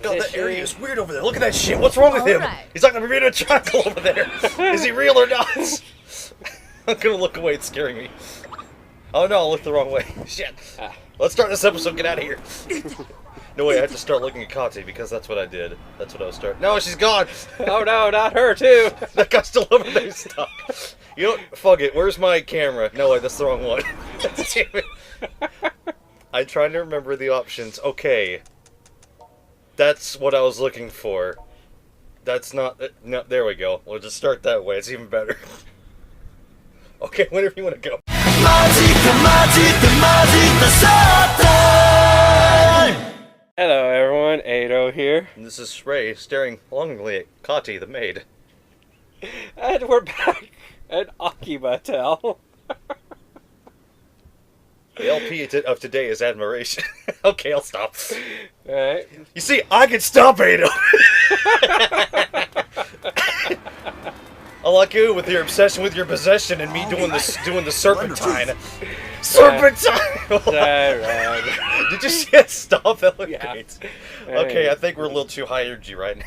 God, that area is weird over there. Look at that shit. What's wrong with him? Right. He's like a Bermuda Triangle over there. Is he real or not? I'm gonna look away. It's scaring me. Oh no, I looked the wrong way. Shit. Let's start this episode. Get out of here. No way, I have to start looking at Kati because that's what I did. That's what I was starting. No, she's gone. Oh no, not her too. That guy's still over there stuck. You know what? Fuck it. Where's my camera? No, wait, that's the wrong one. Damn it. I'm trying to remember the options. Okay. That's what I was looking for. That's not... No, there we go. We'll just start that way. It's even better. Okay, whenever you want to go. Hello everyone, Atou here. And this is Ray staring longingly at Kati, the maid. And we're back at Akihabara. The LP of today is admiration. Okay, I'll stop. Alright. You see, I can stop Atou. I like you with your obsession with your possession and me doing the serpentine. Serpentine! Right. Did you see it stop? That looked Yeah. great. Okay, I think we're a little too high energy right now.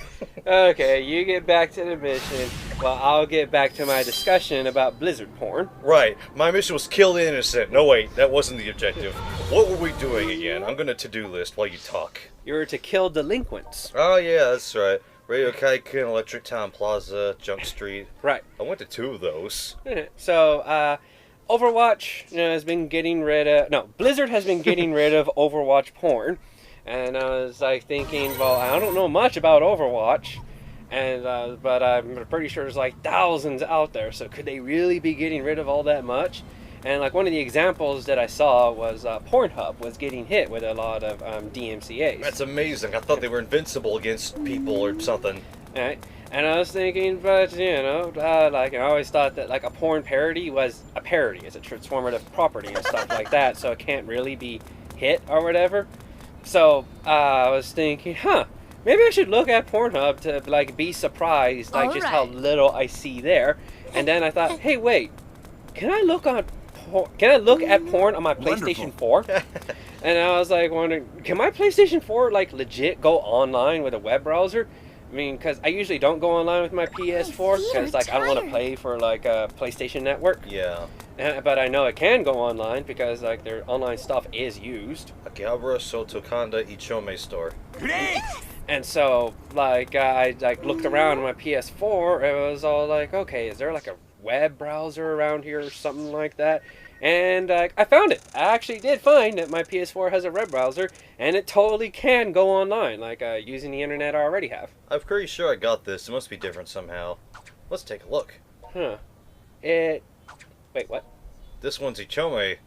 Okay, you get back to the mission, while I'll get back to my discussion about Blizzard porn. Right. My mission was kill the innocent. No, wait, that wasn't the objective. What were we doing again? I'm gonna to-do list while you talk. You were to kill delinquents. Oh, yeah, that's right. Radio Kaiken, Electric Town Plaza, Junk Street. Right. I went to 2 of those. So, Overwatch has been getting rid of... No, Blizzard has been getting rid of Overwatch porn. And I was like thinking, well, I don't know much about Overwatch. And but I'm pretty sure there's like thousands out there. So could they really be getting rid of all that much? And like one of the examples that I saw was Pornhub was getting hit with a lot of DMCAs. That's amazing. I thought they were invincible against people or something. Right. And I was thinking, but like I always thought that like a porn parody was a parody, it's a transformative property and stuff like that, so it can't really be hit or whatever. So I was thinking, maybe I should look at Pornhub to like be surprised, like just how little I see there. And then I thought, hey, wait, can I look at porn on my PlayStation 4? And I was like wondering, can my PlayStation 4 like legit go online with a web browser? I mean, because I usually don't go online with my PS4 because like I don't want to pay for like a PlayStation Network. Yeah. But I know it can go online because like their online stuff is used. Akihabara Sotokanda Ichome store. And so like I like looked around on my PS4 and it was all like, okay, is there like a web browser around here or something like that? And I found it. I actually did find that my PS4 has a web browser, and it totally can go online, like using the internet I already have. I'm pretty sure I got this. It must be different somehow. Let's take a look. Huh. Wait, what? This one's Ichome.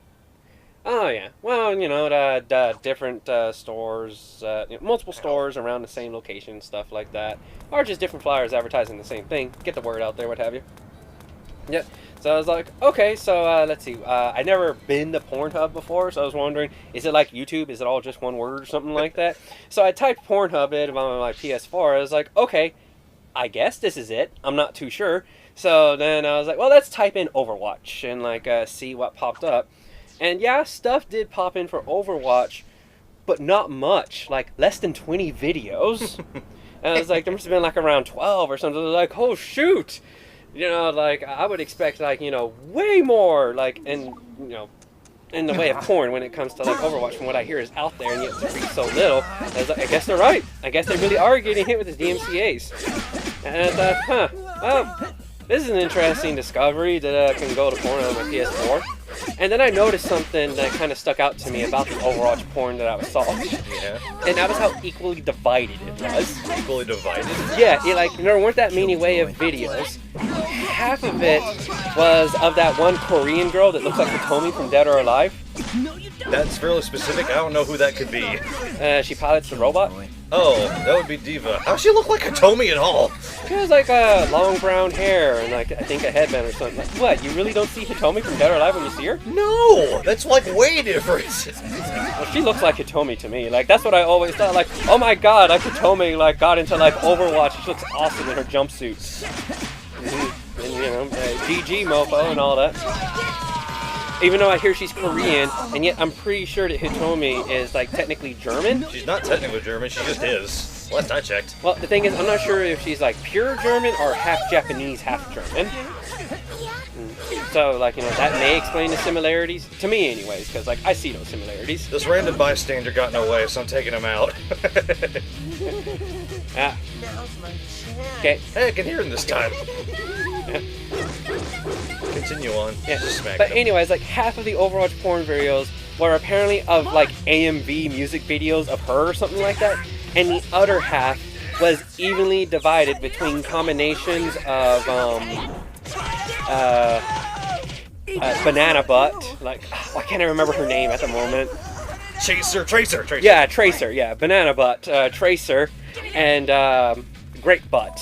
Oh, yeah. Well, the different stores, multiple stores around the same location, stuff like that. Or just different flyers advertising the same thing. Get the word out there, what have you. Yep. So I was like, okay, so let's see. I'd never been to Pornhub before, so I was wondering, is it like YouTube? Is it all just one word or something like that? So I typed Pornhub in on my PS4. I was like, okay, I guess this is it. I'm not too sure. So then I was like, well, let's type in Overwatch and like see what popped up. And yeah, stuff did pop in for Overwatch, but not much. Like less than 20 videos. And I was like, there must have been like around 12 or something. I was like, oh shoot. Like, I would expect, like, way more, like, in the way of porn when it comes to, like, Overwatch from what I hear is out there, and yet it's so little. I was like, I guess they're right. I guess they really are getting hit with the DMCAs. And I thought, well, this is an interesting discovery that I can go to porn on my PS4. And then I noticed something that kind of stuck out to me about the Overwatch porn that I saw. Yeah. And that was how equally divided it was. Equally divided? Yeah, there weren't that many way of videos. Half of it was of that one Korean girl that looks like Hitomi from Dead or Alive. That's fairly specific. I don't know who that could be. She pilots the robot. Oh, that would be Diva. How's she look like Hitomi at all? She has like long brown hair and like I think a headband or something. Like, what? You really don't see Hitomi from Dead or Alive when you see her? No, that's like way different. Well, she looks like Hitomi to me. Like that's what I always thought. Like, oh my god, like Hitomi like got into like Overwatch. She looks awesome in her jumpsuits. And GG mofo and all that. Even though I hear she's Korean, and yet I'm pretty sure that Hitomi is like technically German. She's not technically German, she just is. Last I checked. Well, the thing is, I'm not sure if she's like pure German or half Japanese, half German. So, like, you know, that may explain the similarities. To me, anyways, because, like, I see no similarities. This random bystander got in the way, so I'm taking him out. Ah. Okay. Hey, I can hear him this time. Yeah. Continue on. Yeah. Just smack But him. anyways, like, half of the Overwatch porn videos were apparently of, like, AMV music videos of her or something like that. And the other half was evenly divided between combinations of, Banana Butt, like, why can't I remember her name at the moment? Tracer. Yeah, Tracer, yeah, Banana Butt, Tracer, and, Great Butt.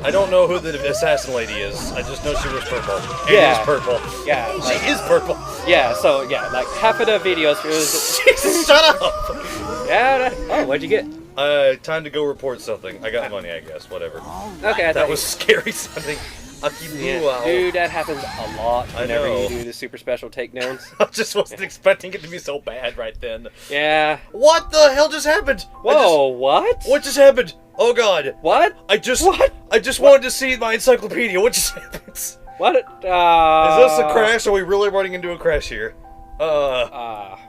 I don't know who the assassin lady is. I just know she was purple. And Yeah. is purple. Yeah, She is purple. Yeah, so, yeah, like, half of the videos was... Jesus, shut up! Yeah, oh, what'd you get? Time to go report something. I got money, I guess. Whatever. Okay, I That thought was scary sounding. yeah. Dude, that happens a lot I whenever know. you do the super special takedowns. I just wasn't expecting it to be so bad right then. Yeah. What the hell just happened? Whoa, what? What just happened? Oh god. What? I just What? wanted to see my encyclopedia. What just happened? What? Is this a crash? Are we really running into a crash here?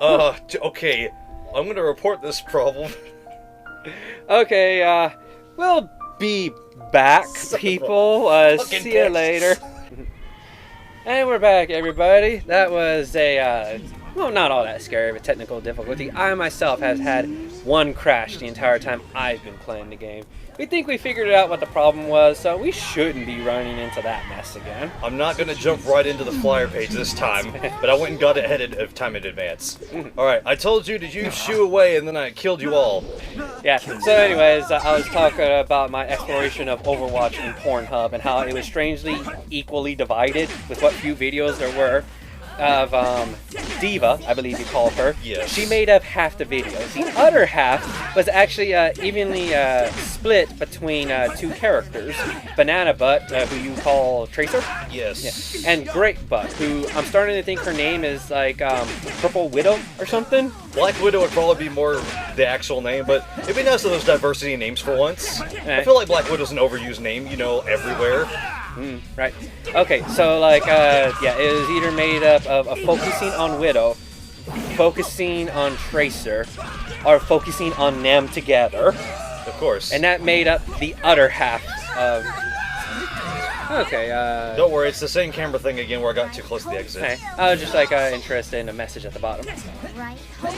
Okay. I'm gonna report this problem. Okay, we'll be back, people. fucking See you bitch. later. And we're back, everybody. That was a, well, not all that scary of a technical difficulty. I myself has had one crash the entire time I've been playing the game. We think we figured out what the problem was, so we shouldn't be running into that mess again. I'm not gonna jump right into the flyer page this time, but I went and got it ahead of time in advance. Alright, I told you to use shoo away and then I killed you all. Yeah, so anyways, I was talking about my exploration of Overwatch and Pornhub and how it was strangely equally divided with what few videos there were of Diva, I believe you call her. Yes. She made up half the videos. The other half was actually evenly split between two characters. Banana Butt, who you call Tracer. Yes. Yeah. And Great Butt, who I'm starting to think her name is like Purple Widow or something. Black Widow would probably be more the actual name, but it'd be nice if there's diversity in names for once. I feel like Black Widow's an overused name, you know, everywhere. Right. Okay, so like, yeah, it was either made up of focusing on Widow, focusing on Tracer, or focusing on them together. Of course. And that made up the other half of... Okay, Don't worry, it's the same camera thing again where I got too close to the exit. okay. I was just like interested in the message at the bottom.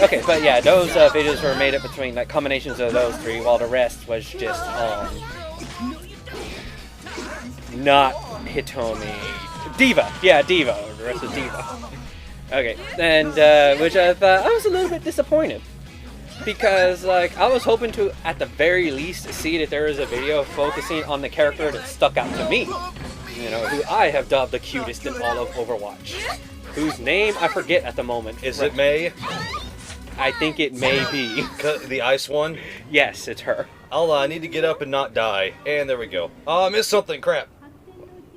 Okay, but yeah, those videos were made up between like combinations of those three, while the rest was just not Hitomi. Diva! Yeah, Diva. The rest is Diva. Okay, and which I thought I was a little bit disappointed. Because, like, I was hoping to, at the very least, see that there was a video focusing on the character that stuck out to me. You know, who I have dubbed the cutest in all of Overwatch. Whose name I forget at the moment. Is it May? I think it may be. The ice one? Yes, it's her. I need to get up and not die. And there we go. Oh, I missed something. Crap.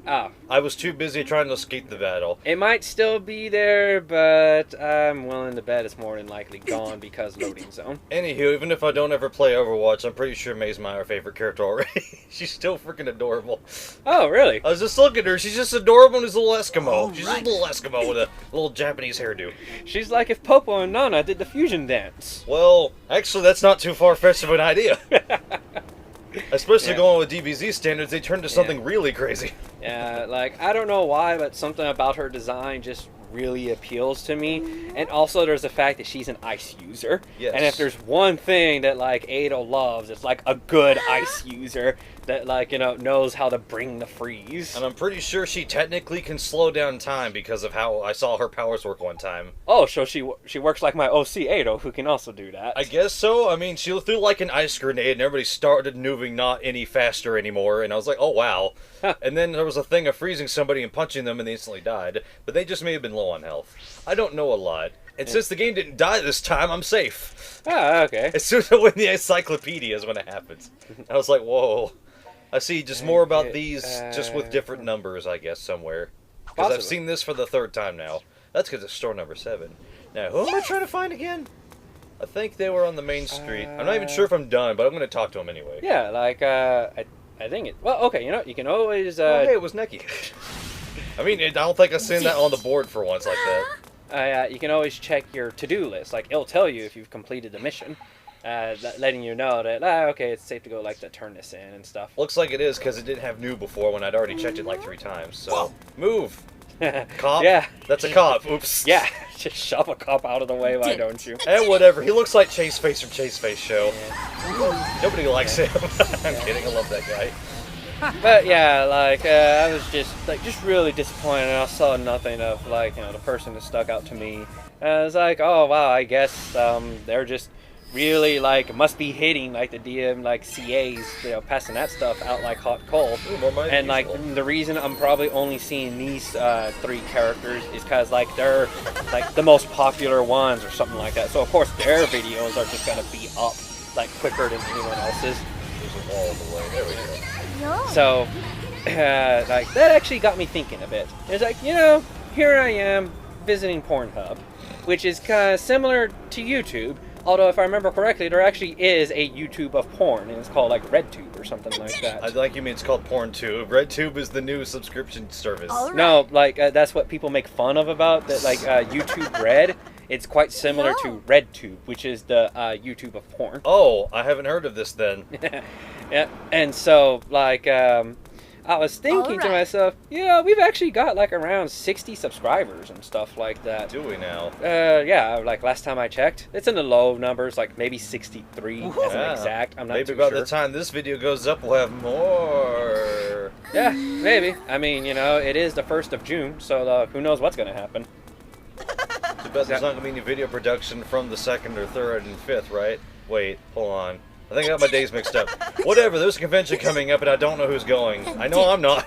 Oh. I was too busy trying to escape the battle. It might still be there, but I'm willing to bet it's more than likely gone because loading zone. Anywho, even if I don't ever play Overwatch, I'm pretty sure May's my favorite character already. She's still freaking adorable. Oh, really? I was just looking at her. She's just adorable as a little Eskimo. She's just a little Eskimo with a little Japanese hairdo. She's like if Popo and Nana did the fusion dance. Well, actually, that's not too far-fetched of an idea. Especially Yeah. going with DBZ standards, they turned to something really crazy. Yeah, like, I don't know why, but something about her design just really appeals to me. And also there's the fact that she's an ice user. Yes. And if there's one thing that, like, Ado loves, it's, like, a good ice user that, like, you know, knows how to bring the freeze. And I'm pretty sure she technically can slow down time because of how I saw her powers work one time. Oh, so she works like my OC Ado, who can also do that. I guess so. I mean, she threw like an ice grenade and everybody started moving not any faster anymore. And I was like, oh, wow. And then there was a thing of freezing somebody and punching them and they instantly died. But they just may have been low on health. I don't know a lot. And since the game didn't die this time, I'm safe. Ah, okay. As soon as I win the encyclopedia is when it happens. I was like, whoa. I see just more about these, just with different numbers, I guess, somewhere. Because I've Possibly. seen this for the third time now. That's because it's store number 7. Now, who am I trying to find again? I think they were on the main street. I'm not even sure if I'm done, but I'm going to talk to him anyway. Yeah, like, I think it... Well, okay, you know, you can always... Oh, hey, it was Neki. I mean, I don't think I've seen that on the board for once like that. You can always check your to-do list. Like, it'll tell you if you've completed the mission. Letting you know that, okay, it's safe to go, like, to turn this in and stuff. Looks like it is, because it didn't have new before when I'd already checked it like 3 times, so... Move! Cop? Yeah. That's a cop. Oops. Yeah, just shove a cop out of the way, why don't you? And whatever. He looks like Chase Face from Chase Face Show. Yeah. Nobody likes him. I'm kidding. I love that guy. But yeah, like, I was just really disappointed. I saw nothing of, like, you know, the person that stuck out to me. And I was like, oh, wow, I guess they're just really, like, must be hitting, like, the DM, like, CAs, you know, passing that stuff out like hot coal. Ooh, and, like, the reason I'm probably only seeing these 3 characters is because, like, they're, like, the most popular ones or something like that. So, of course, their videos are just going to be up, like, quicker than anyone else's. There's a wall in the way. There we go. So, like, that actually got me thinking a bit. It's like, you know, here I am visiting Pornhub, which is kind of similar to YouTube. Although, if I remember correctly, there actually is a YouTube of porn, and it's called, like, RedTube or something like that. I like you mean it's called PornTube. RedTube is the new subscription service. All right. No, like, that's what people make fun of about, that, like, YouTube Red. It's quite similar to RedTube, which is the YouTube of porn. Oh, I haven't heard of this then. Yeah, and so, like, I was thinking to myself, you know, we've actually got, like, around 60 subscribers and stuff like that. Do we now? Yeah, like, last time I checked, it's in the low numbers, like, maybe 63 as an exact. I'm not maybe too about sure. the time this video goes up, we'll have more. Yeah, maybe. I mean, you know, it is the 1st of June, so who knows what's going to happen. Too bad there's not going to be any video production from the 2nd or 3rd and 5th, right? Wait, hold on. I think I got my days mixed up. Whatever, there's a convention coming up and I don't know who's going. I know I'm not.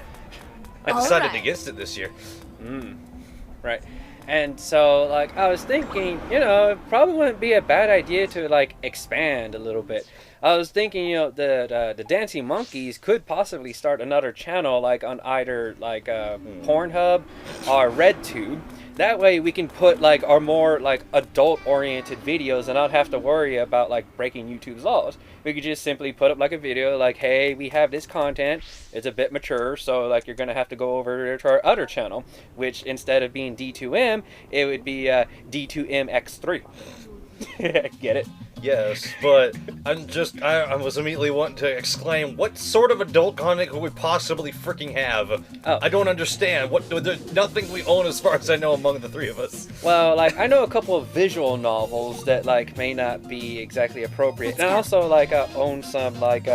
I decided against it this year. Right. And so, like, I was thinking, you know, it probably wouldn't be a bad idea to, like, expand a little bit. I was thinking, you know, the Dancing Monkeys could possibly start another channel, like, on either, like, Pornhub or RedTube. That way we can put, like, our more, like, adult-oriented videos and not have to worry about, like, breaking YouTube's laws. We could just simply put up, like, a video, like, hey, we have this content, it's a bit mature, so, like, you're gonna have to go over to our other channel, which, instead of being D2M, it would be D2MX3. Get it? Yes, but I was immediately wanting to exclaim, what sort of adult content could we possibly freaking have? Oh. I don't understand. There's nothing we own as far as I know among the 3 of us. Well, like, I know a couple of visual novels that, like, may not be exactly appropriate. And I also, like, own some, like,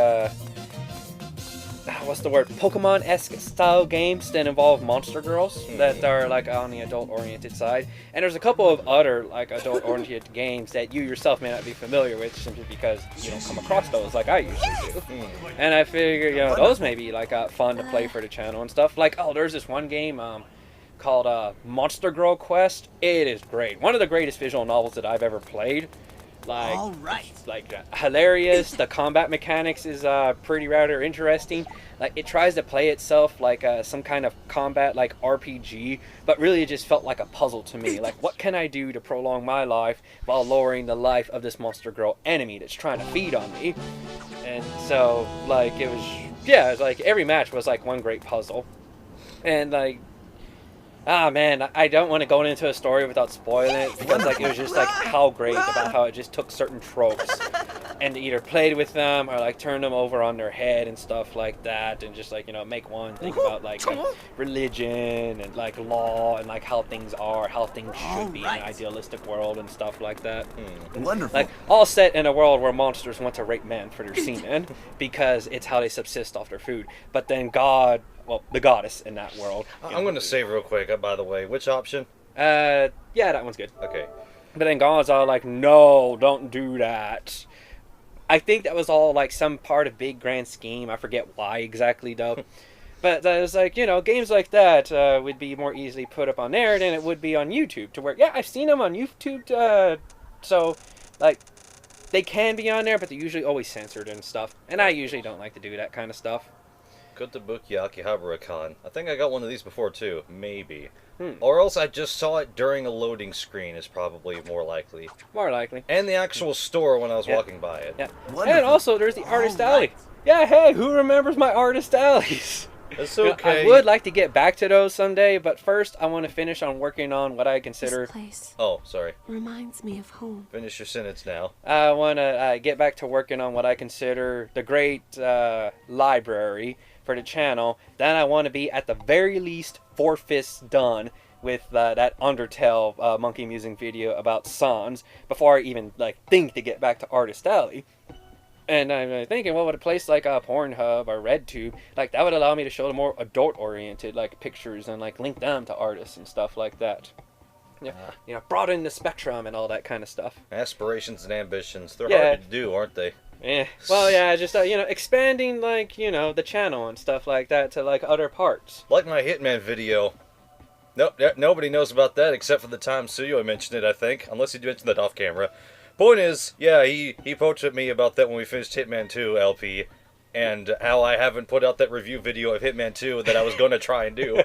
what's the word? Pokemon-esque style games that involve monster girls that are, like, on the adult-oriented side. And there's a couple of other, like, adult-oriented games that you yourself may not be familiar with simply because you don't come across those like I usually do. And I figure, you know, those may be, like, fun to play for the channel and stuff. Like, oh, there's this one game called Monster Girl Quest. It is great. One of the greatest visual novels that I've ever played. Like, it's, like, hilarious. The combat mechanics is pretty rather interesting. Like, it tries to play itself like some kind of combat, like, RPG, but really it just felt like a puzzle to me. Like, what can I do to prolong my life while lowering the life of this monster girl enemy that's trying to feed on me? And so, like, it was, yeah, it was like every match was like one great puzzle. And, like, ah, man, I don't want to go into a story without spoiling it, because, like, it was just, like, how great about how it just took certain tropes and either played with them or, like, turned them over on their head and stuff like that, and just, like, you know, make one think about, like religion and, like, law and, like, how things are, how things should be in an idealistic world and stuff like that. Wonderful. Like, all set in a world where monsters want to rape men for their semen because it's how they subsist off their food. But then God... well, the goddess in that world. I'm going to save real quick, by the way. Which option? Yeah, that one's good. Okay. But then God's all like, no, don't do that. I think that was all, like, some part of big grand scheme. I forget why exactly, though. But it was like, you know, games like that would be more easily put up on there than it would be on YouTube. To where, yeah, I've seen them on YouTube. So, like, they can be on there, but they're usually always censored and stuff. And I usually don't like to do that kind of stuff. Kotobuki Akihabara Con. I think I got one of these before too. Maybe. Hmm. Or else I just saw it during a loading screen is probably more likely. More likely. And the actual store when I was Yeah. walking by it. Yeah. Wonderful. And also, there's the Artist All Alley. right. Yeah, hey, who remembers my Artist Alleys? It's You know, okay. I would like to get back to those someday, but first I want to finish on working on what I This consider... place Oh, sorry. reminds me of home. Finish your sentence now. I want to get back to working on what I consider the great library for the channel. Then I want to be, at the very least, 4/5 done with that Undertale monkey music video about Sans before I even think to get back to Artist Alley. And I'm thinking, what would a place like Pornhub or RedTube, that would allow me to show the more adult-oriented pictures and link them to artists and stuff like that. Yeah, broaden the spectrum and all that kind of stuff. Aspirations and ambitions. They're Yeah. hard to do, aren't they? Yeah. Well, yeah, just expanding the channel and stuff like that to other parts. Like my Hitman video. Nope, nobody knows about that except for the time Suyo mentioned it, I think. Unless he mentioned that off camera. Point is, yeah, he poached at me about that when we finished Hitman 2 LP, and how I haven't put out that review video of Hitman 2 that I was going to try and do.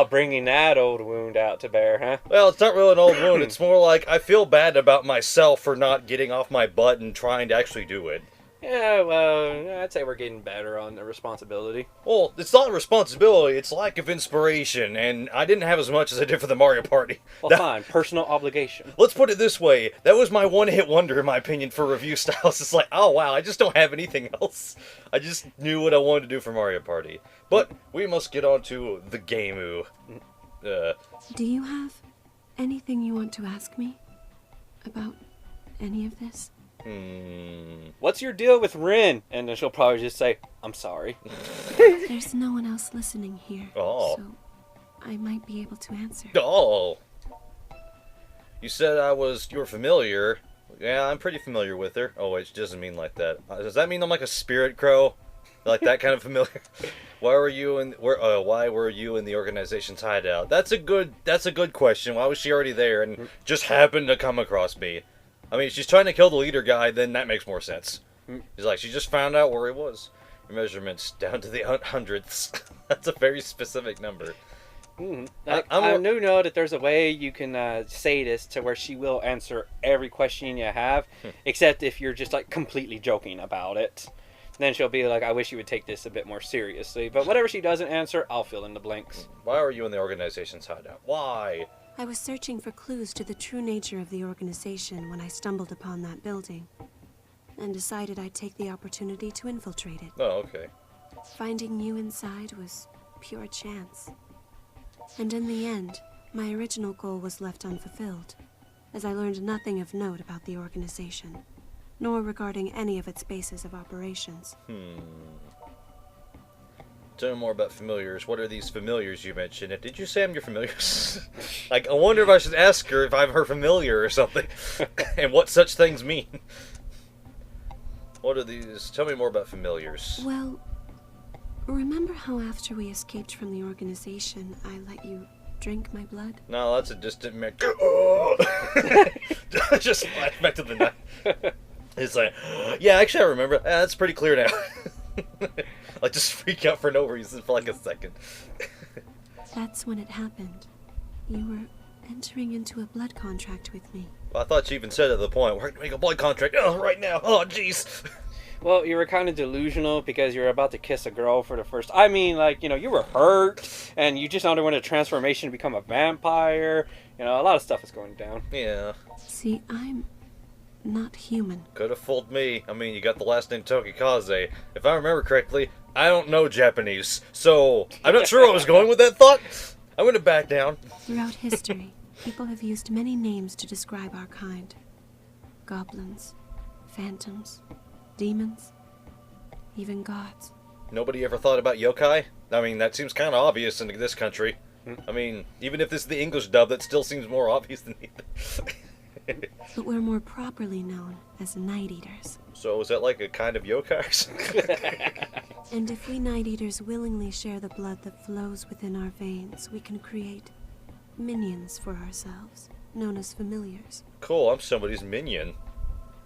Bringing that old wound out to bear, huh? Well, it's not really an old wound. It's more like I feel bad about myself for not getting off my butt and trying to actually do it. Yeah, well, I'd say we're getting better on the responsibility. Well, it's not a responsibility, it's lack of inspiration, and I didn't have as much as I did for the Mario Party. Well, fine, personal obligation. Let's put it this way, that was my one-hit wonder, in my opinion, for review styles. It's like, oh wow, I just don't have anything else. I just knew what I wanted to do for Mario Party. But we must get on to the gameu. Do you have anything you want to ask me about any of this? What's your deal with Rin? And then she'll probably just say, I'm sorry. There's no one else listening here, Oh. so I might be able to answer. Oh! You said you were familiar. Yeah, I'm pretty familiar with her. Oh, wait, it doesn't mean like that. Does that mean I'm like a spirit crow? Like that kind of familiar? Why were you in the organization's hideout? That's a good question. Why was she already there and just happened to come across me? I mean, if she's trying to kill the leader guy, then that makes more sense. She's like, she just found out where he was. Your measurements down to the hundredths. That's a very specific number. I do know that there's a way you can say this to where she will answer every question you have, except if you're just completely joking about it. Then she'll be like, I wish you would take this a bit more seriously. But whatever she doesn't answer, I'll fill in the blanks. Why were you in the organization's hideout? Why? I was searching for clues to the true nature of the organization when I stumbled upon that building, and decided I'd take the opportunity to infiltrate it. Oh, okay. Finding you inside was pure chance. And in the end, my original goal was left unfulfilled, as I learned nothing of note about the organization, nor regarding any of its bases of operations. Tell me more about familiars. What are these familiars you mentioned? Did you say I'm your familiars? I wonder if I should ask her if I'm her familiar or something, and what such things mean. What are these? Tell me more about familiars. Well, remember how after we escaped from the organization, I let you drink my blood? No, that's a distant just flash back to the night. It's like, yeah, actually I remember. That's pretty clear now. I just freak out for no reason for a second. That's when it happened. You were entering into a blood contract with me. Well, I thought she even said at the point, we're going to make a blood contract right now. Oh, jeez. Well, you were kind of delusional because you were about to kiss a girl for the first... I mean, you were hurt, and you just underwent a transformation to become a vampire. A lot of stuff is going down. Yeah. See, I'm not human. Could have fooled me. I mean, you got the last name Tokikaze. If I remember correctly, I don't know Japanese, so I'm not sure I was going with that thought. I'm going to back down. Throughout history, people have used many names to describe our kind. Goblins, phantoms, demons, even gods. Nobody ever thought about yokai? I mean, that seems kind of obvious in this country. I mean, even if this is the English dub, that still seems more obvious than anything. But we're more properly known as Night Eaters. So is that like a kind of yokai? And if we Night Eaters willingly share the blood that flows within our veins, we can create minions for ourselves, known as familiars. Cool, I'm somebody's minion.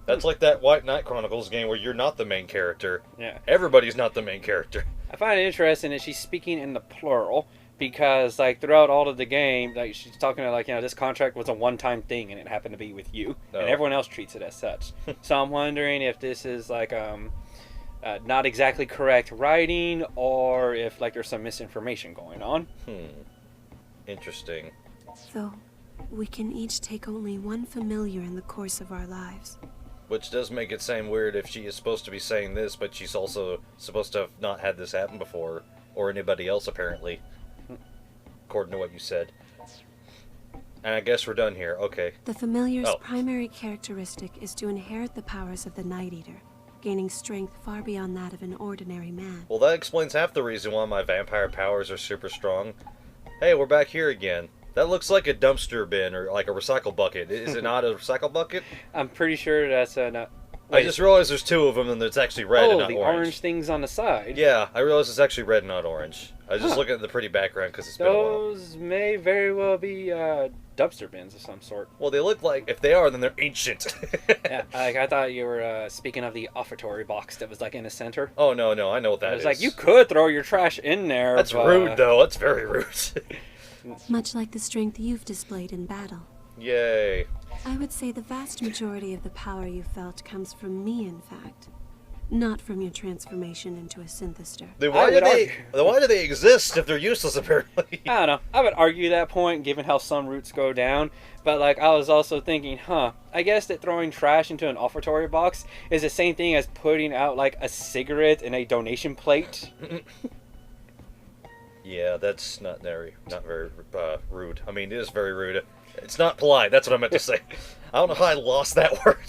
That's like that White Knight Chronicles game where you're not the main character. Yeah. Everybody's not the main character. I find it interesting that she's speaking in the plural because, like, throughout all of the game, like, she's talking to, like, this contract was a one-time thing and it happened to be with you, and everyone else treats it as such. So I'm wondering if this is, like, not exactly correct writing, or if, like, there's some misinformation going on. Interesting. Though, we can each take only one familiar in the course of our lives. Which does make it seem weird if she is supposed to be saying this, but she's also supposed to have not had this happen before, or anybody else apparently, according to what you said. And I guess we're done here. Okay. The familiar's primary characteristic is to inherit the powers of the Night Eater, gaining strength far beyond that of an ordinary man. Well, that explains half the reason why my vampire powers are super strong. Hey, we're back here again. That looks like a dumpster bin or like a recycle bucket. Is it not a recycle bucket? I'm pretty sure that's a... I just realized there's two of them and it's actually red and not the orange. orange things on the side. Yeah, I realized it's actually red and not orange. I was just looking at the pretty background because it's been a while. Those may very well be dumpster bins of some sort. Well, they look like, if they are, then they're ancient. Yeah, like, I thought you were speaking of the offertory box that was like in the center. Oh, no, I know what that is. It's like, you could throw your trash in there. That's rude, though. That's very rude. Much like the strength you've displayed in battle. Yay. I would say the vast majority of the power you felt comes from me, in fact. Not from your transformation into a synthester. Then why do they exist if they're useless, apparently? I don't know. I would argue that point, given how some routes go down. But, like, I was also thinking, I guess that throwing trash into an offertory box is the same thing as putting out, like, a cigarette in a donation plate. Yeah, that's not very rude. I mean, it is very rude. It's not polite, that's what I meant to say. I don't know how I lost that word.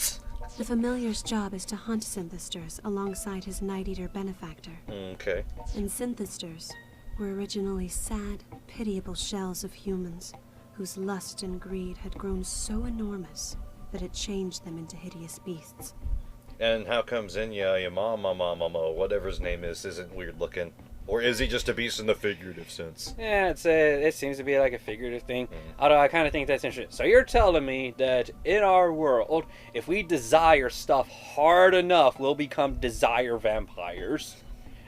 The familiar's job is to hunt synthesters alongside his Night Eater benefactor. Okay. And synthesters were originally sad, pitiable shells of humans whose lust and greed had grown so enormous that it changed them into hideous beasts. And how come Xenia, Yamama, whatever his name is, isn't weird looking? Or is he just a beast in the figurative sense? Yeah, it seems to be like a figurative thing. Although I kind of think that's interesting. So you're telling me that in our world, if we desire stuff hard enough, we'll become desire vampires.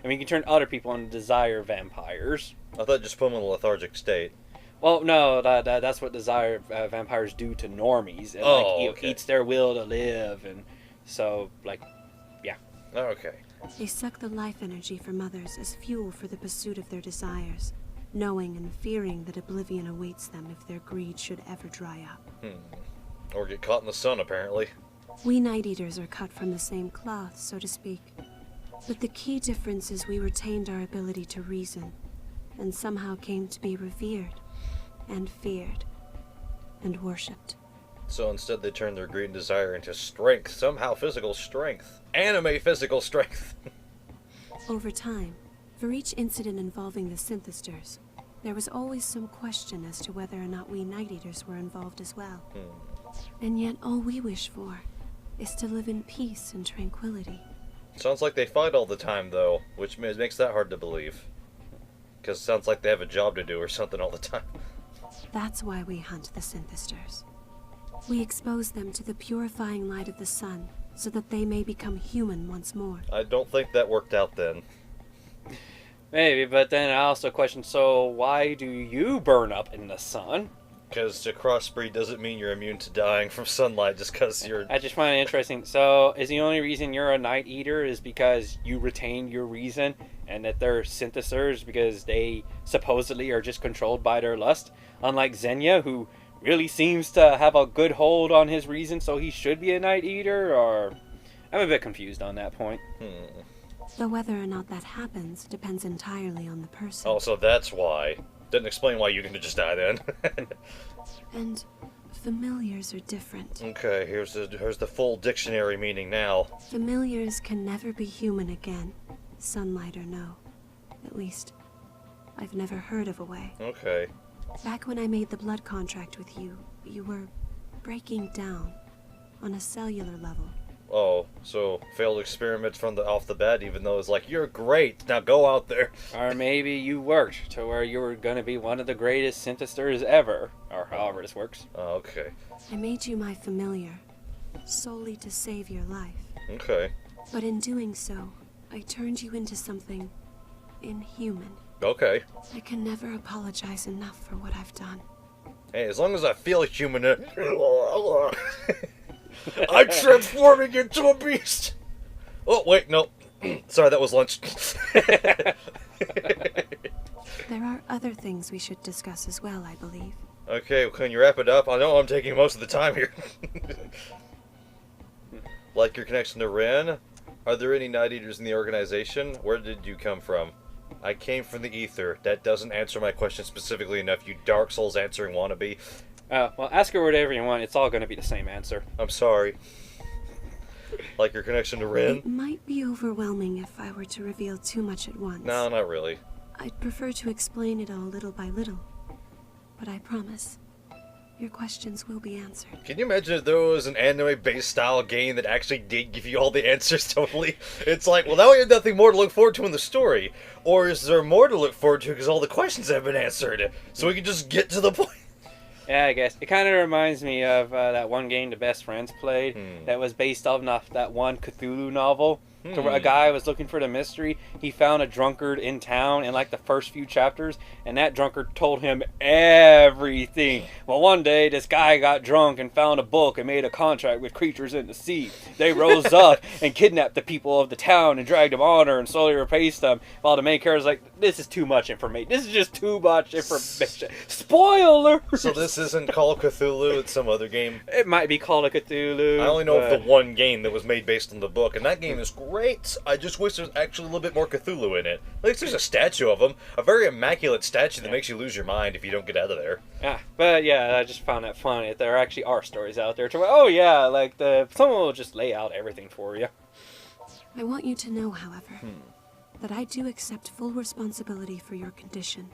And we can turn other people into desire vampires. I thought just put them in a lethargic state. Well, no, that's what desire vampires do to normies. And, okay. Eats their will to live. And so, like, yeah. Okay. They suck the life energy from others as fuel for the pursuit of their desires, knowing and fearing that oblivion awaits them if their greed should ever dry up. Or get caught in the sun, apparently. We Night Eaters are cut from the same cloth, so to speak. But the key difference is we retained our ability to reason, and somehow came to be revered, and feared, and worshipped. So instead they turned their greed and desire into strength, somehow physical strength. Anime physical strength. Over time, for each incident involving the synthesters, there was always some question as to whether or not we Night Eaters were involved as well. And yet all we wish for is to live in peace and tranquility. Sounds like they fight all the time, though, which makes that hard to believe. Because it sounds like they have a job to do or something all the time. That's why we hunt the synthesters. We expose them to the purifying light of the sun, so that they may become human once more. I don't think that worked out then. Maybe, but then I also question, so why do you burn up in the sun? Because to crossbreed doesn't mean you're immune to dying from sunlight just because you're... I just find it interesting. So, is the only reason you're a Night Eater is because you retain your reason, and that they're synthesers because they supposedly are just controlled by their lust? Unlike Xenia, who really seems to have a good hold on his reason, so he should be a Night Eater, or... I'm a bit confused on that point. Though whether or not that happens depends entirely on the person. Oh, so that's why. Didn't explain why you can just die then. And familiars are different. Okay, here's the full dictionary meaning now. Familiars can never be human again, sunlight or no. At least, I've never heard of a way. Okay. Back when I made the blood contract with you, you were breaking down on a cellular level. Oh, so failed experiment from off the bat, even though it's like, you're great, now go out there. Or maybe you worked to where you were going to be one of the greatest synthesters ever, or however this works. Oh, okay. I made you my familiar, solely to save your life. Okay. But in doing so, I turned you into something inhuman. Okay. I can never apologize enough for what I've done. Hey, as long as I feel human, I'm transforming into a beast. Oh wait, no. Sorry, that was lunch. There are other things we should discuss as well, I believe. Okay, well, can you wrap it up? I know I'm taking most of the time here. Like your connection to Ren? Are there any Night Eaters in the organization? Where did you come from? I came from the ether. That doesn't answer my question specifically enough, you Dark Souls answering wannabe. Well, ask her whatever you want. It's all going to be the same answer. I'm sorry. Like your connection to Ren? It might be overwhelming if I were to reveal too much at once. No, not really. I'd prefer to explain it all little by little. But I promise, your questions will be answered. Can you imagine if there was an anime-based style game that actually did give you all the answers totally? It's like, well, now we have nothing more to look forward to in the story. Or is there more to look forward to because all the questions have been answered? So we can just get to the point. Yeah, I guess. It kind of reminds me of that one game the best friends played that was based off that one Cthulhu novel. So where a guy was looking for the mystery, he found a drunkard in town in like the first few chapters, and that drunkard told him everything. Well, one day this guy got drunk and found a book and made a contract with creatures in the sea. They rose up and kidnapped the people of the town and dragged them on her and slowly replaced them. While the main character's like, this is too much information. This is just too much information. Spoiler! So this isn't Call of Cthulhu, it's some other game? It might be Call of Cthulhu. I only know of the one game that was made based on the book, and that game is great. I just wish there was actually a little bit more Cthulhu in it. At least there's a statue of him. A very immaculate statue that makes you lose your mind if you don't get out of there. Yeah, but yeah, I just found that funny. There actually are stories out there to where, oh yeah, like someone will just lay out everything for you. I want you to know, however, that I do accept full responsibility for your condition.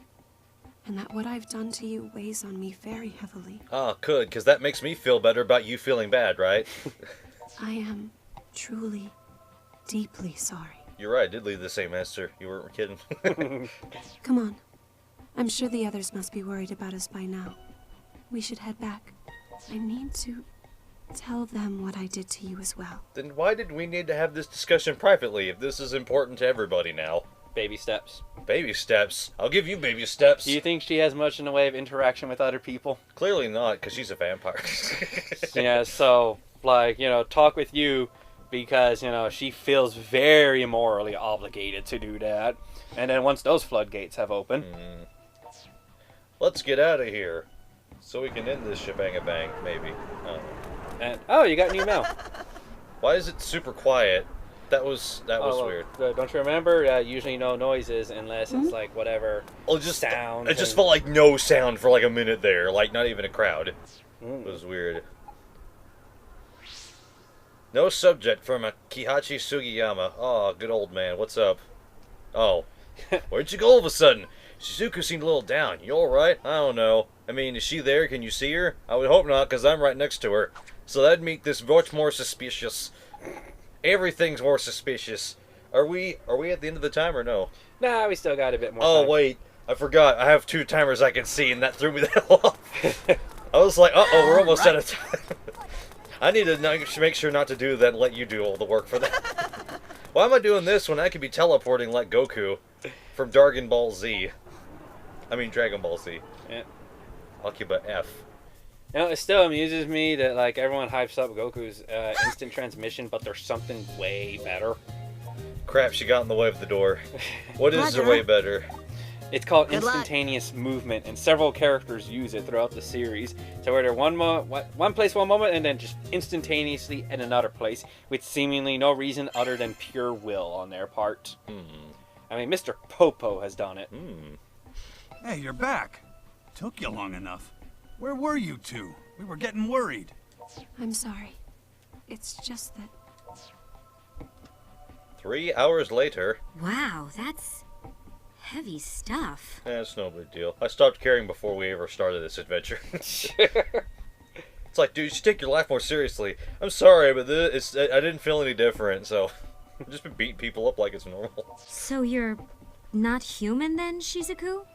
And that what I've done to you weighs on me very heavily. Ah, good, because that makes me feel better about you feeling bad, right? I am truly, deeply sorry. You're right, I did leave the same answer. You weren't kidding. Come on. I'm sure the others must be worried about us by now. We should head back. I need to tell them what I did to you as well. Then why did we need to have this discussion privately if this is important to everybody now? Baby steps. Baby steps? I'll give you baby steps. Do you think she has much in the way of interaction with other people? Clearly not, because she's a vampire. Yeah, so, like, talk with you because, she feels very morally obligated to do that. And then once those floodgates have opened... Let's get out of here. So we can end this shebang-a-bang, maybe. And, you got new mail. Why is it super quiet? That was weird. Don't you remember? Usually no noises unless it's like whatever sound. It just felt like no sound for like a minute there, like not even a crowd. It was weird. No subject from Kihachi Sugiyama. Oh, good old man. What's up? Oh, where'd you go all of a sudden? Shizuku seemed a little down. You alright? I don't know. I mean, is she there? Can you see her? I would hope not, because I'm right next to her. So that'd make this much more suspicious. Everything's more suspicious. Are we at the end of the time or no? Nah, we still got a bit more Oh, time. wait. I forgot. I have 2 timers I can see, and that threw me the hell off. I was like, uh-oh, we're almost out of time. I need to make sure not to do that and let you do all the work for that. Why am I doing this when I could be teleporting like Goku from Dragon Ball Z? I mean, Dragon Ball Z. Yeah. Akiba F. It still amuses me that like everyone hypes up Goku's instant transmission, but there's something way better. Crap, she got in the way of the door. What is the Roger. way better? It's called Good luck. instantaneous movement, and several characters use it throughout the series. So where they're one place one moment, and then just instantaneously in another place, with seemingly no reason other than pure will on their part. I mean, Mr. Popo has done it. Hey, you're back. Took you long enough. Where were you two? We were getting worried. I'm sorry. It's just that 3 hours later. Wow, that's heavy stuff. It's no big deal. I stopped caring before we ever started this adventure. It's like, dude, you should take your life more seriously. I'm sorry, but I didn't feel any different, so I've just been beating people up like it's normal. So you're not human then, Shizuku?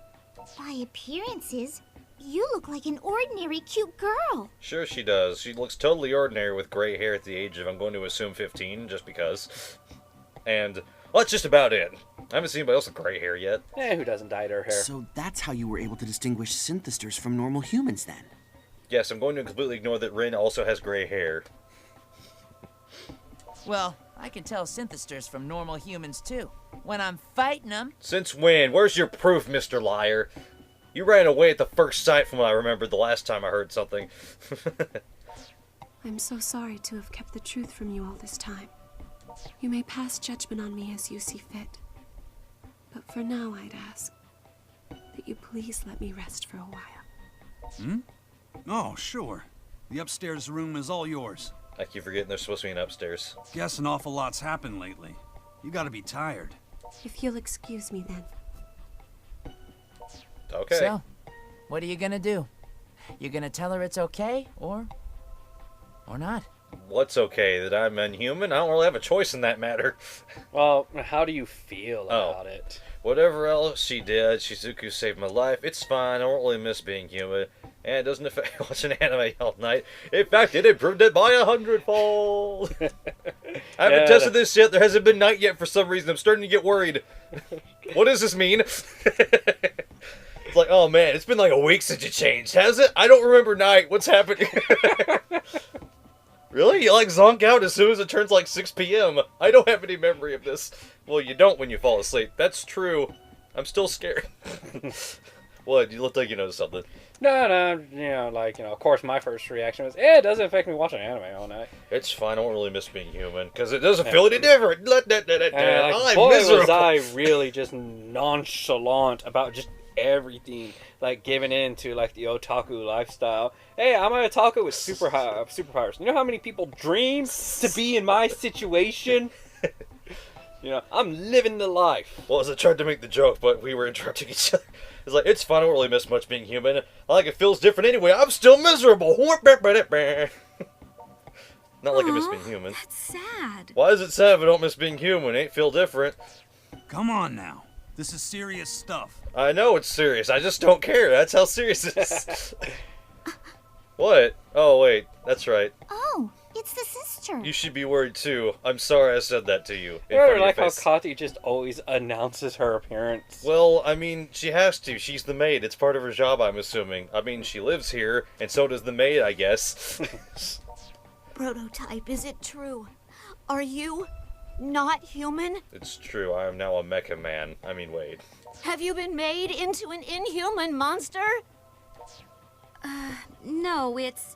By appearances, you look like an ordinary cute girl. Sure she does. She looks totally ordinary with gray hair at the age of, I'm going to assume, 15, just because. And Well, that's just about it. I haven't seen anybody else with gray hair yet. Who doesn't dye their hair? So that's how you were able to distinguish synthesters from normal humans, then? Yes, I'm going to completely ignore that Rin also has gray hair. Well, I can tell synthesters from normal humans, too. When I'm fighting them. Since when? Where's your proof, Mr. Liar? You ran away at the first sight from what I remembered the last time I heard something. I'm so sorry to have kept the truth from you all this time. You may pass judgment on me as you see fit. But for now, I'd ask that you please let me rest for a while. Oh, sure. The upstairs room is all yours. I keep forgetting there's supposed to be an upstairs. Guess an awful lot's happened lately. You gotta be tired. If you'll excuse me then. Okay. So, what are you gonna do? You gonna tell her it's okay, or not? What's okay? That I'm inhuman? I don't really have a choice in that matter. Well, how do you feel about it? Whatever else she did, Shizuku saved my life. It's fine. I don't really miss being human. And it doesn't affect watching anime all night. In fact, it improved it by 100-fold. I haven't tested this yet. There hasn't been night yet for some reason. I'm starting to get worried. What does this mean? It's like, oh man, it's been like a week since it changed, has it? I don't remember night. What's happening? Really? You like zonk out as soon as it turns like 6 p.m.? I don't have any memory of this. Well, you don't when you fall asleep. That's true. I'm still scared. What? You look like you know something. No, of course my first reaction was, it doesn't affect me watching anime all night. It's fine. I don't really miss being human because it doesn't feel any different. And I'm boy, miserable. was I really just nonchalant about just everything, like giving in to like the otaku lifestyle. Hey, I'm an otaku with superpowers. You know how many people dream to be in my situation? I'm living the life. Well, as I tried to make the joke, but we were interrupting each other. It's like, it's fine. I don't really miss much being human. I like it feels different anyway. I'm still miserable. Not like I miss being human. That's sad. Why is it sad if I don't miss being human? Ain't feel different. Come on now. This is serious stuff. I know it's serious. I just don't care. That's how serious it is. What? Oh, wait. That's right. Oh, it's the sister. You should be worried, too. I'm sorry I said that to you. I really like how Kati just always announces her appearance. Well, I mean, she has to. She's the maid. It's part of her job, I'm assuming. I mean, she lives here, and so does the maid, I guess. Prototype, is it true? Are you not human? It's true. I am now a mecha man. I mean, wait. Have you been made into an inhuman monster? No, it's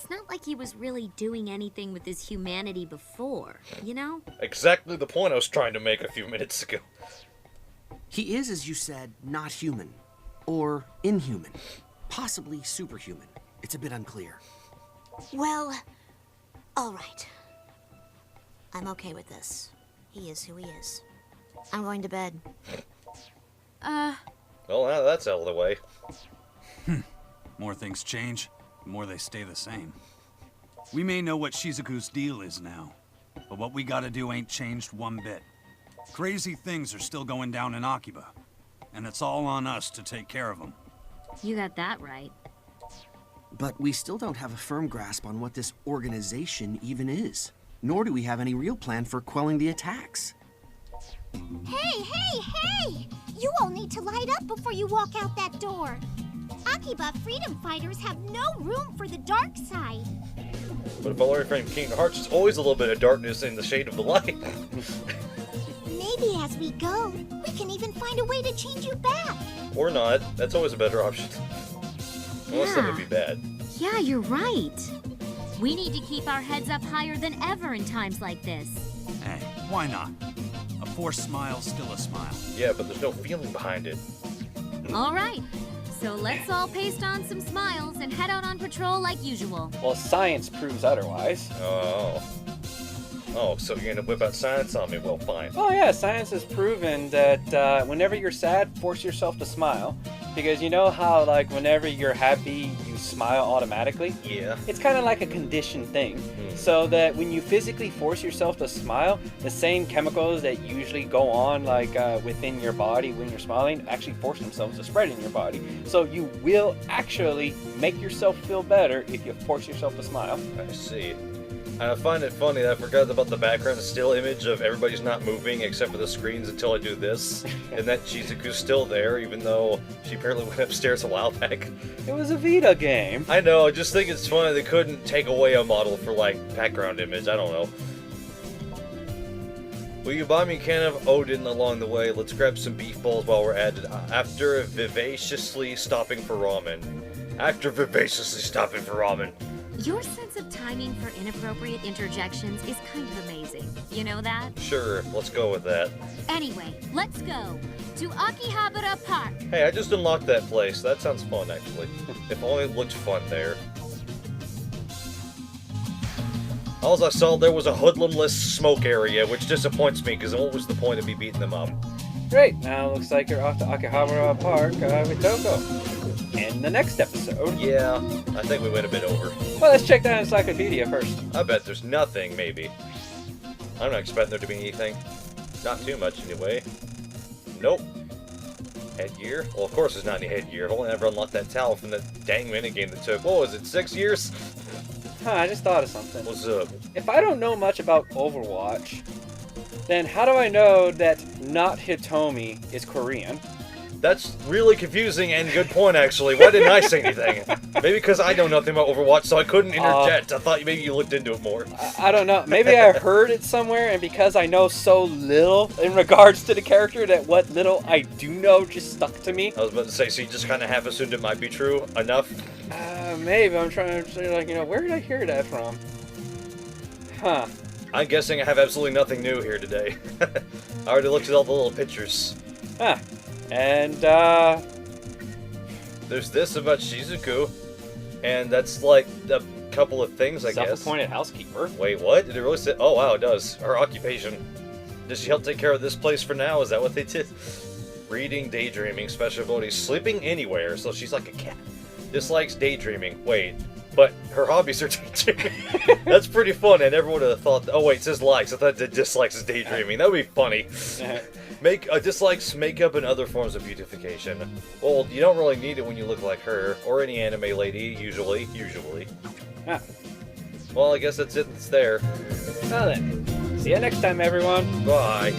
not like he was really doing anything with his humanity before, you know? Exactly the point I was trying to make a few minutes ago. He is, as you said, not human. Or inhuman. Possibly superhuman. It's a bit unclear. Well, all right. I'm okay with this. He is who he is. I'm going to bed. Well, now that's out of the way. More things change, the more they stay the same. We may know what Shizuku's deal is now, but what we gotta do ain't changed one bit. Crazy things are still going down in Akiba, and it's all on us to take care of them. You got that right. But we still don't have a firm grasp on what this organization even is. Nor do we have any real plan for quelling the attacks. Hey! You all need to light up before you walk out that door. Akiba freedom fighters have no room for the dark side. But if I learn from Kingdom Hearts, there's always a little bit of darkness in the shade of the light. Maybe as we go, we can even find a way to change you back. Or not. That's always a better option. Unless that would be bad. Yeah, you're right. We need to keep our heads up higher than ever in times like this. Hey, why not? A forced smile's still a smile. Yeah, but there's no feeling behind it. All right. So let's all paste on some smiles and head out on patrol like usual. Well, science proves otherwise. Oh, so you're gonna whip out science on me? Well, fine. Oh yeah, science has proven that whenever you're sad, force yourself to smile. Because you know how, like, whenever you're happy, you smile automatically? Yeah. It's kind of like a conditioned thing. So that when you physically force yourself to smile, the same chemicals that usually go on, like, within your body when you're smiling, actually force themselves to spread in your body. So you will actually make yourself feel better if you force yourself to smile. I see. I find it funny that I forgot about the background still image of everybody's not moving except for the screens until I do this, and that Shizuku's still there, even though she apparently went upstairs a while back. It was a Vita game. I know, I just think it's funny they couldn't take away a model for, like, background image, I don't know. Will you buy me a can of Odin along the way? Let's grab some beef bowls while we're at it. After vivaciously stopping for ramen. Your sense of timing for inappropriate interjections is kind of amazing. You know that? Sure, let's go with that. Anyway, let's go to Akihabara Park. Hey, I just unlocked that place. That sounds fun, actually. If only it looked fun there. All I saw there was a hoodlumless smoke area, which disappoints me, because what was the point of me beating them up? Great, now looks like you're off to Akihabara Park with Toko. In the next episode. Yeah, I think we went a bit over. Well, let's check that encyclopedia first. I bet there's nothing, maybe. I'm not expecting there to be anything. Not too much, anyway. Nope. Headgear? Well, of course there's not any headgear. I've only ever unlocked that towel from the dang minigame that took, what was it, 6 years? Huh, I just thought of something. What's up? If I don't know much about Overwatch, then how do I know that not Hitomi is Korean? That's really confusing and good point, actually. Why didn't I say anything? Maybe because I know nothing about Overwatch, so I couldn't interject. I thought maybe you looked into it more. I don't know. Maybe I heard it somewhere, and because I know so little in regards to the character, that what little I do know just stuck to me. I was about to say, so you just kind of half assumed it might be true enough? Maybe. I'm trying to say, like, you know, where did I hear that from? Huh. I'm guessing I have absolutely nothing new here today. I already looked at all the little pictures. Huh. And, there's this about Shizuku, and that's like a couple of things, I guess. Self-appointed housekeeper. Wait, what? Did it really say? Oh, wow, it does. Her occupation. Does she help take care of this place for now? Is that what they did? Reading, daydreaming, special abilities, sleeping anywhere, so she's like a cat. Dislikes daydreaming. Wait, but her hobbies are daydreaming. That's pretty fun. I never would have thought. Oh wait, it says likes. I thought the dislikes is daydreaming. That would be funny. Dislikes makeup and other forms of beautification. Well, you don't really need it when you look like her or any anime lady. Usually. Ah. Well, I guess that's it. It's there. Well then, see you next time, everyone. Bye.